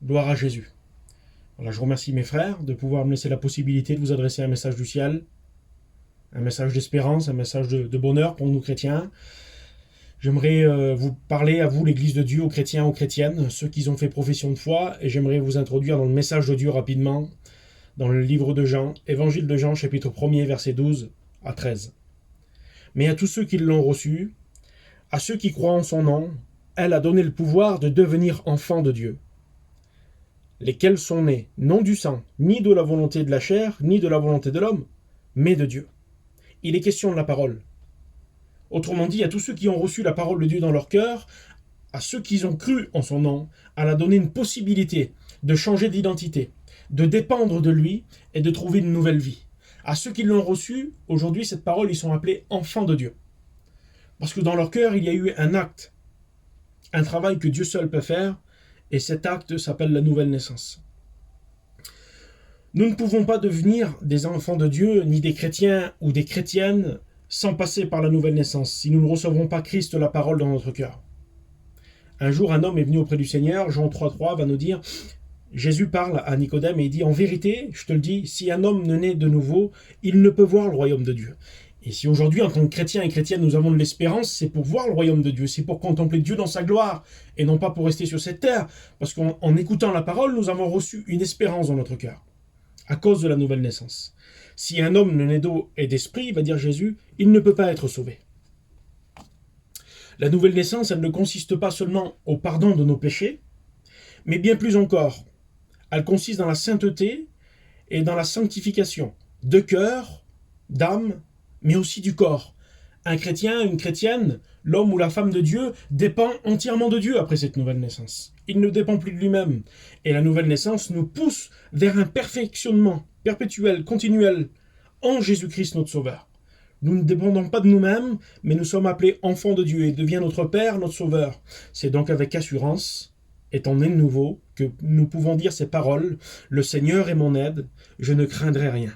Gloire à Jésus. Voilà, je remercie mes frères de pouvoir me laisser la possibilité de vous adresser un message du ciel, un message d'espérance, un message de bonheur pour nous chrétiens. J'aimerais vous parler à vous, l'Église de Dieu, aux chrétiens, aux chrétiennes, ceux qui ont fait profession de foi, et j'aimerais vous introduire dans le message de Dieu rapidement, dans le livre de Jean, Évangile de Jean, chapitre 1er, versets 12 à 13. Mais à tous ceux qui l'ont reçu, à ceux qui croient en son nom, elle a donné le pouvoir de devenir enfants de Dieu, lesquels sont nés non du sang, ni de la volonté de la chair, ni de la volonté de l'homme, mais de Dieu. Il est question de la parole. Autrement dit, à tous ceux qui ont reçu la parole de Dieu dans leur cœur, à ceux qui ont cru en son nom, elle a donné une possibilité de changer d'identité, de dépendre de lui et de trouver une nouvelle vie. À ceux qui l'ont reçu, aujourd'hui, cette parole, ils sont appelés enfants de Dieu. Parce que dans leur cœur, il y a eu un acte, un travail que Dieu seul peut faire, et cet acte s'appelle la nouvelle naissance. Nous ne pouvons pas devenir des enfants de Dieu, ni des chrétiens ou des chrétiennes, sans passer par la nouvelle naissance, si nous ne recevrons pas Christ, la parole, dans notre cœur. Un jour, un homme est venu auprès du Seigneur, Jean 3,3 va nous dire, Jésus parle à Nicodème et il dit, en vérité, je te le dis, si un homme ne naît de nouveau, il ne peut voir le royaume de Dieu. Et si aujourd'hui, en tant que chrétiens et chrétiennes, nous avons de l'espérance, c'est pour voir le royaume de Dieu, c'est pour contempler Dieu dans sa gloire, et non pas pour rester sur cette terre, parce qu'en écoutant la parole, nous avons reçu une espérance dans notre cœur, à cause de la nouvelle naissance. Si un homme ne naît d'eau et d'esprit, va dire Jésus, il ne peut pas être sauvé. La nouvelle naissance, elle ne consiste pas seulement au pardon de nos péchés, mais bien plus encore. Elle consiste dans la sainteté et dans la sanctification, de cœur, d'âme, mais aussi du corps. Un chrétien, une chrétienne, l'homme ou la femme de Dieu dépend entièrement de Dieu après cette nouvelle naissance. Il ne dépend plus de lui-même. Et la nouvelle naissance nous pousse vers un perfectionnement perpétuel, continuel, en Jésus-Christ notre Sauveur. Nous ne dépendons pas de nous-mêmes, mais nous sommes appelés enfants de Dieu et devient notre Père, notre Sauveur. C'est donc avec assurance, étant nés de nouveau, que nous pouvons dire ces paroles, « Le Seigneur est mon aide, je ne craindrai rien ».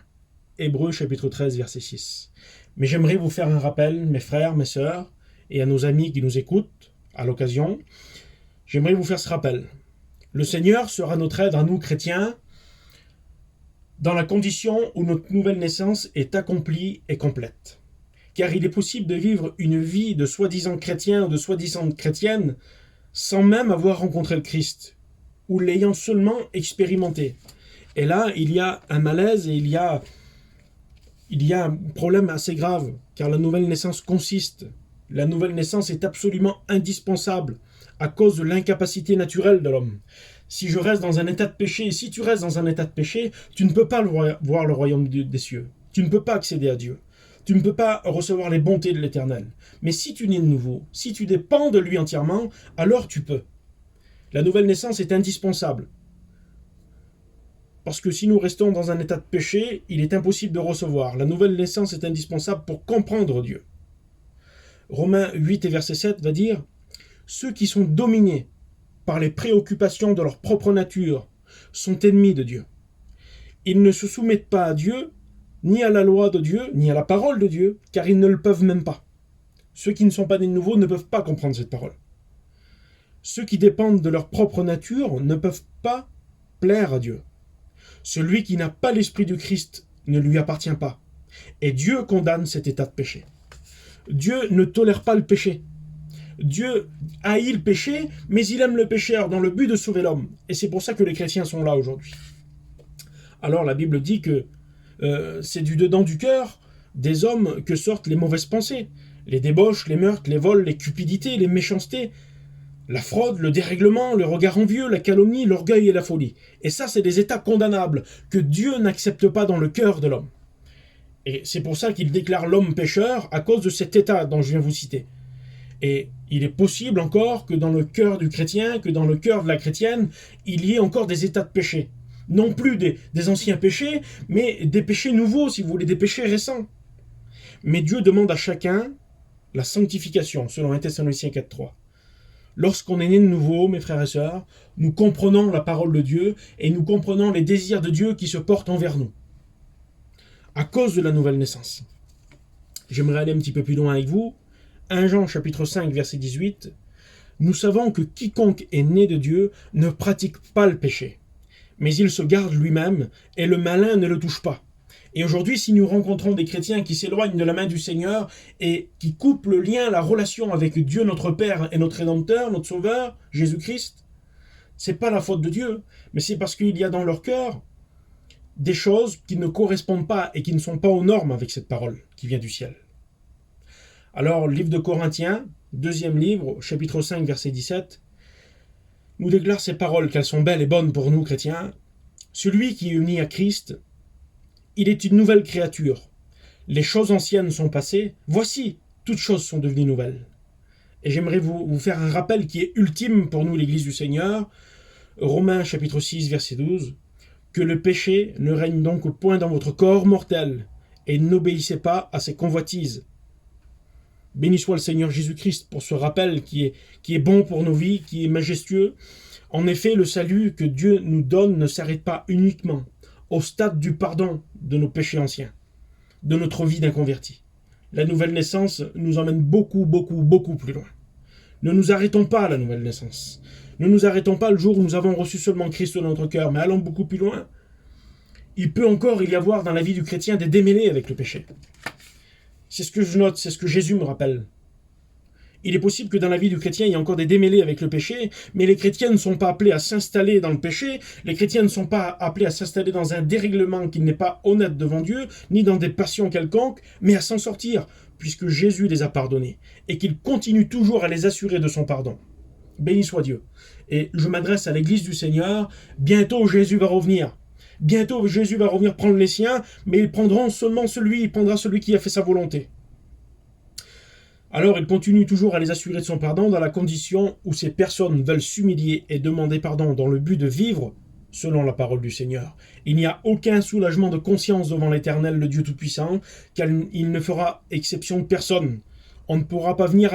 Hébreux chapitre 13, verset 6. Mais j'aimerais vous faire un rappel, mes frères, mes sœurs, et à nos amis qui nous écoutent à l'occasion. J'aimerais vous faire ce rappel. Le Seigneur sera notre aide à nous, chrétiens, dans la condition où notre nouvelle naissance est accomplie et complète. Car il est possible de vivre une vie de soi-disant chrétien ou de soi-disant chrétienne sans même avoir rencontré le Christ, ou l'ayant seulement expérimenté. Et là, il y a un malaise et il y a un problème assez grave, car la nouvelle naissance la nouvelle naissance est absolument indispensable à cause de l'incapacité naturelle de l'homme. Si je reste dans un état de péché, et si tu restes dans un état de péché, tu ne peux pas voir le royaume des cieux. Tu ne peux pas accéder à Dieu. Tu ne peux pas recevoir les bontés de l'Éternel. Mais si tu nais de nouveau, si tu dépends de lui entièrement, alors tu peux. La nouvelle naissance est indispensable. Parce que si nous restons dans un état de péché, il est impossible de recevoir. La nouvelle naissance est indispensable pour comprendre Dieu. Romains 8 et verset 7 va dire « Ceux qui sont dominés par les préoccupations de leur propre nature sont ennemis de Dieu. Ils ne se soumettent pas à Dieu, ni à la loi de Dieu, ni à la parole de Dieu, car ils ne le peuvent même pas. Ceux qui ne sont pas nés de nouveau ne peuvent pas comprendre cette parole. Ceux qui dépendent de leur propre nature ne peuvent pas plaire à Dieu. Celui qui n'a pas l'esprit du Christ ne lui appartient pas. Et Dieu condamne cet état de péché. Dieu ne tolère pas le péché. Dieu haït le péché, mais il aime le pécheur dans le but de sauver l'homme. Et c'est pour ça que les chrétiens sont là aujourd'hui. Alors la Bible dit que c'est du dedans du cœur des hommes que sortent les mauvaises pensées. Les débauches, les meurtres, les vols, les cupidités, les méchancetés, la fraude, le dérèglement, le regard envieux, la calomnie, l'orgueil et la folie. Et ça, c'est des états condamnables que Dieu n'accepte pas dans le cœur de l'homme. Et c'est pour ça qu'il déclare l'homme pécheur à cause de cet état dont je viens vous citer. Et il est possible encore que dans le cœur du chrétien, que dans le cœur de la chrétienne, il y ait encore des états de péché. Non plus des anciens péchés, mais des péchés nouveaux, si vous voulez, des péchés récents. Mais Dieu demande à chacun la sanctification, selon 1 Thessaloniciens 4.3. Lorsqu'on est né de nouveau, mes frères et sœurs, nous comprenons la parole de Dieu et nous comprenons les désirs de Dieu qui se portent envers nous, à cause de la nouvelle naissance. J'aimerais aller un petit peu plus loin avec vous. 1 Jean chapitre 5, verset 18. nous savons que quiconque est né de Dieu ne pratique pas le péché, mais il se garde lui-même et le malin ne le touche pas. Et aujourd'hui, si nous rencontrons des chrétiens qui s'éloignent de la main du Seigneur et qui coupent le lien, la relation avec Dieu, notre Père et notre Rédempteur, notre Sauveur, Jésus-Christ, c'est pas la faute de Dieu, mais c'est parce qu'il y a dans leur cœur des choses qui ne correspondent pas et qui ne sont pas aux normes avec cette parole qui vient du ciel. Alors, livre de Corinthiens, deuxième livre, chapitre 5, verset 17, nous déclare ces paroles, qu'elles sont belles et bonnes pour nous, chrétiens. Celui qui est uni à Christ, il est une nouvelle créature. Les choses anciennes sont passées, voici, toutes choses sont devenues nouvelles. Et j'aimerais vous faire un rappel qui est ultime pour nous, l'Église du Seigneur. Romains chapitre 6, verset 12. Que le péché ne règne donc point dans votre corps mortel, et n'obéissez pas à ses convoitises. Béni soit le Seigneur Jésus-Christ pour ce rappel qui est bon pour nos vies, qui est majestueux. En effet, le salut que Dieu nous donne ne s'arrête pas uniquement au stade du pardon de nos péchés anciens, de notre vie d'inconverti. La nouvelle naissance nous emmène beaucoup, beaucoup, beaucoup plus loin. Ne nous arrêtons pas à la nouvelle naissance. Ne nous arrêtons pas le jour où nous avons reçu seulement Christ dans notre cœur, mais allons beaucoup plus loin. Il peut encore y avoir dans la vie du chrétien des démêlés avec le péché. C'est ce que je note, c'est ce que Jésus me rappelle. Il est possible que dans la vie du chrétien, il y ait encore des démêlés avec le péché, mais les chrétiens ne sont pas appelés à s'installer dans le péché, les chrétiens ne sont pas appelés à s'installer dans un dérèglement qui n'est pas honnête devant Dieu, ni dans des passions quelconques, mais à s'en sortir, puisque Jésus les a pardonnés, et qu'il continue toujours à les assurer de son pardon. Béni soit Dieu. Et je m'adresse à l'Église du Seigneur, bientôt Jésus va revenir. Bientôt Jésus va revenir prendre les siens, mais il prendra celui qui a fait sa volonté. Alors il continue toujours à les assurer de son pardon dans la condition où ces personnes veulent s'humilier et demander pardon dans le but de vivre selon la parole du Seigneur. Il n'y a aucun soulagement de conscience devant l'Éternel, le Dieu Tout-Puissant, car il ne fera exception de personne. On ne pourra pas venir avec